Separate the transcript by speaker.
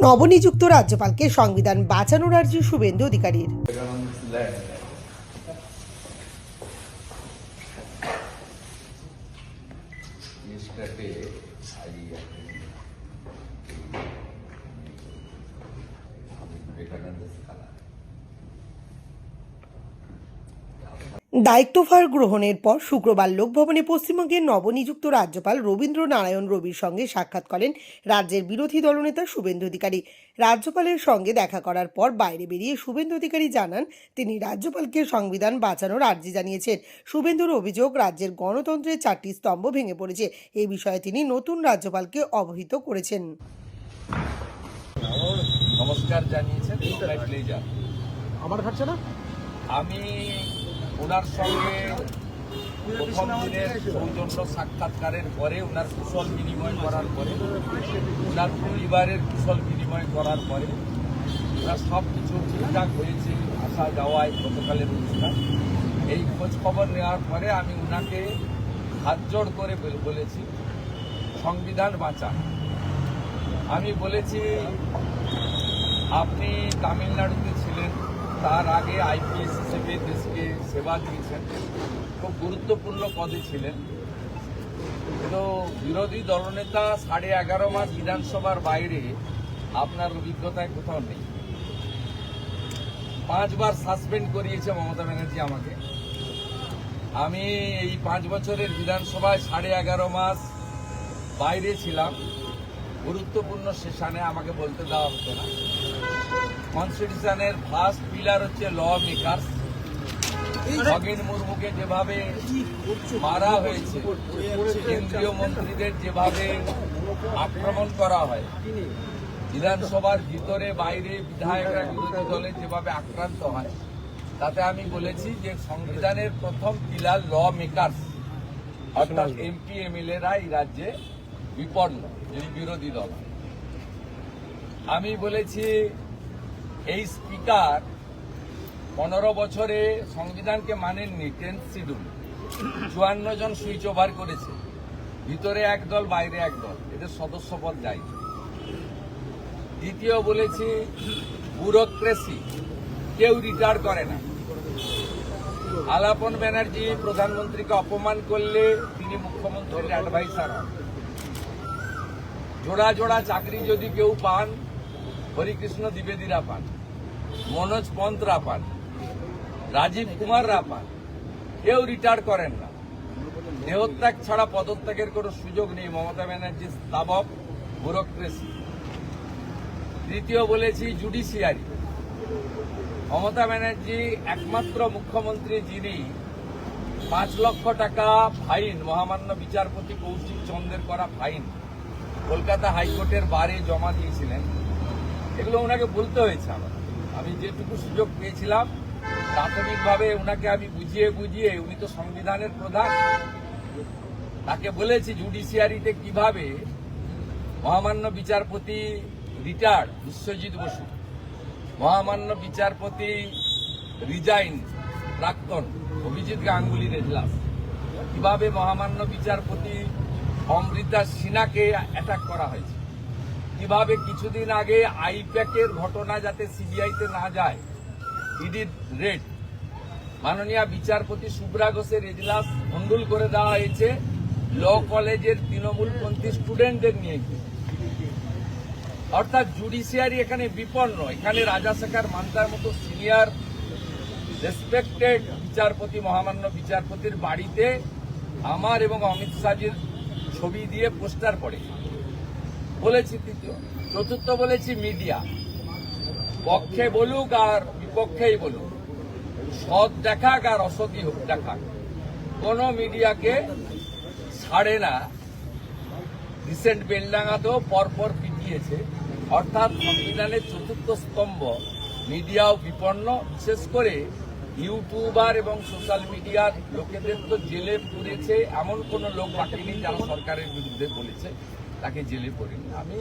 Speaker 1: নবনিযুক্ত রাজ্যপালকে সংবিধান বাঁচানোর আর্জি শুভেন্দু অধিকারীর। দায়িত্বভার গ্রহণের পর শুক্রবার লোকভবনে পশ্চিমবঙ্গের নবনিযুক্ত রাজ্যপাল রবীন্দ্র নারায়ণ রবির সঙ্গে সাক্ষাৎ করেন রাজ্যের বিরোধী দলনেতা শুভেন্দু অধিকারী। রাজ্যপালের সঙ্গে দেখা করার পর বাইরে বেরিয়ে শুভেন্দু অধিকারী জানান, তিনি রাজ্যপালকে সংবিধান বাঁচানোর আর্জি জানিয়েছেন। শুভেন্দুর অভিযোগ, রাজ্যের গণতন্ত্রের 4টি স্তম্ভ ভেঙে পড়েছে। এই বিষয়ে তিনি নতুন রাজ্যপালকে অবহিত করেছেন।
Speaker 2: নমস্কার জানিয়েছেন।
Speaker 3: আমার খাচ্ছে না।
Speaker 2: আমি ওনার সঙ্গে প্রথম দিনের সৌজন্য সাক্ষাৎকারের পরে, ওনার কুশল বিনিময় করার পরে, ওনার পরিবারের কুশল বিনিময় করার পরে, ওনার সব কিছু ঠিকঠাক হয়েছে আসা যাওয়ায় গতকালের অনুষ্ঠান, এই খোঁজ খবর নেওয়ার পরে আমি ওনাকে হাত জোড় করে বলেছি সংবিধান বাঁচান। আমি বলেছি, আপনি তামিলনাড়ুতে ছিলেন, তার আগে আইপিএস হিসেবে দেশকে সেবা দিয়েছেন, খুব গুরুত্বপূর্ণ পদে ছিলেন। কিন্তু বিরোধী দলনেতা 11.5 মাস বিধানসভার বাইরে আপনার অভিজ্ঞতায় কোথাও নেই। 5 বার সাসপেন্ড করিয়েছে মমতা ব্যানার্জি আমাকে। আমি এই 5 বছরের বিধানসভায় 11.5 মাস বাইরে ছিলাম। গুরুত্বপূর্ণ সেশনে আমাকে বলতে দেওয়া হতো না। কনস্টিটিউশনের ফার্স্ট পিলার হচ্ছে ল মেকার্স। নগেন মুর্মুকে যেভাবে মারা হয়েছে, কেন্দ্রীয় মন্ত্রীদের যেভাবে আক্রমণ করা হয়, বিধানসভার ভিতরে বাইরে বিধায়করা বিরোধী দলে যেভাবে আক্রান্ত হয়, তাতে আমি বলেছি যে সংবিধানের প্রথম পিলার ল মেকার্স, অর্থাৎ এমপি এমএলএরা এই রাজ্যে বিপন্ন, যদি বিরোধী দল। আমি বলেছি, এই স্পিকার 15 বছরে সংবিধানকে মানেননি। 10th শিডিউল 54 জন সুইচ ওভার করেছে, ভিতরে এক দল বাইরে এক দল, এদের সদস্য পদ যায়। দ্বিতীয় বলেছি, ব্যুরোক্রেসি, কেউ রিটায়ার করে না। আলাপন ব্যানার্জি প্রধানমন্ত্রীকে অপমান করলে তিনি মুখ্যমন্ত্রীর অ্যাডভাইসার হন। জোড়া জোড়া চাকরি যদি কেউ পান, হরিকৃষ্ণ দ্বিবেদীরা পান, মনোজ পন্তরা পান, রাজীব কুমাররা পান, কেউ রিটায়ার করেন না। দেহত্যাগ ছাড়া পদত্যাগের কোনো সুযোগ নেই। মমতা ব্যানার্জির স্তাবক ব্যুরোক্রেসি। তৃতীয় বলেছি, জুডিশিয়ারি। মমতা ব্যানার্জি একমাত্র মুখ্যমন্ত্রী যিনি 5 লক্ষ টাকা ফাইন, মহামান্য বিচারপতি কৌশিক চন্দ্রের করা ফাইন, কলকাতা হাইকোর্টের বারে জমা দিয়েছিলেন। এগুলো ওনাকে বলতে হয়েছে। আমি যেটুকু সুযোগ পেয়েছিলাম প্রাথমিকভাবে ওনাকে আমি বুঝিয়ে, উনি তো সংবিধানের প্রধান, তাকে বলেছি জুডিশিয়ারিতে কিভাবে মহামান্য বিচারপতি রিটায়ার্ড বিশ্বজিৎ বসু, মহামান্য বিচারপতি রিজাইন প্রাক্তন অভিজিৎ গাঙ্গুলির এজলাস, কিভাবে মহামান্য বিচারপতি অমৃতা সিনহাকে অ্যাটাক করা হয়েছে, কিভাবে কিছুদিন আগে আইপ্যাকের ঘটনা যাতে সিবিআইতে না যায়, ইডির রেড, মাননীয় বিচারপতি শুভ্রা ঘোষের এজলাস ভণ্ডুল করে দেওয়া হয়েছে ল কলেজের তৃণমূলপন্থী স্টুডেন্টদের নিয়ে। অর্থাৎ জুডিশিয়ারি এখানে বিপন্ন। এখানে রাজাশেখর মান্তার মতো সিনিয়র রেসপেক্টেড বিচারপতি, মহামান্য বিচারপতির বাড়িতে আমার এবং অমিত শাহজির ছবি দিয়ে পোস্টার পড়ে বলেছি। তৃতীয়। চতুর্থ বলেছি, মিডিয়া পক্ষে বলুক আর বিপক্ষেই বলুক, সৎ দেখাক আর অসৎই হোক দেখাক, কোন মিডিয়াকে ছাড়ে না। রিসেন্ট বেলডাঙ্গাতেও পরপর পিটিয়েছে। অর্থাৎ সংবিধানের 4র্থ স্তম্ভ মিডিয়াও বিপন্ন। বিশেষ করে ইউটিউবার এবং সোশ্যাল মিডিয়ার লোকেদের তো জেলে পুরেছে, এমন কোন লোক বাকি নেই যারা সরকারের বিরুদ্ধে বলেছে তাকে জেলে পড়েনি। আমি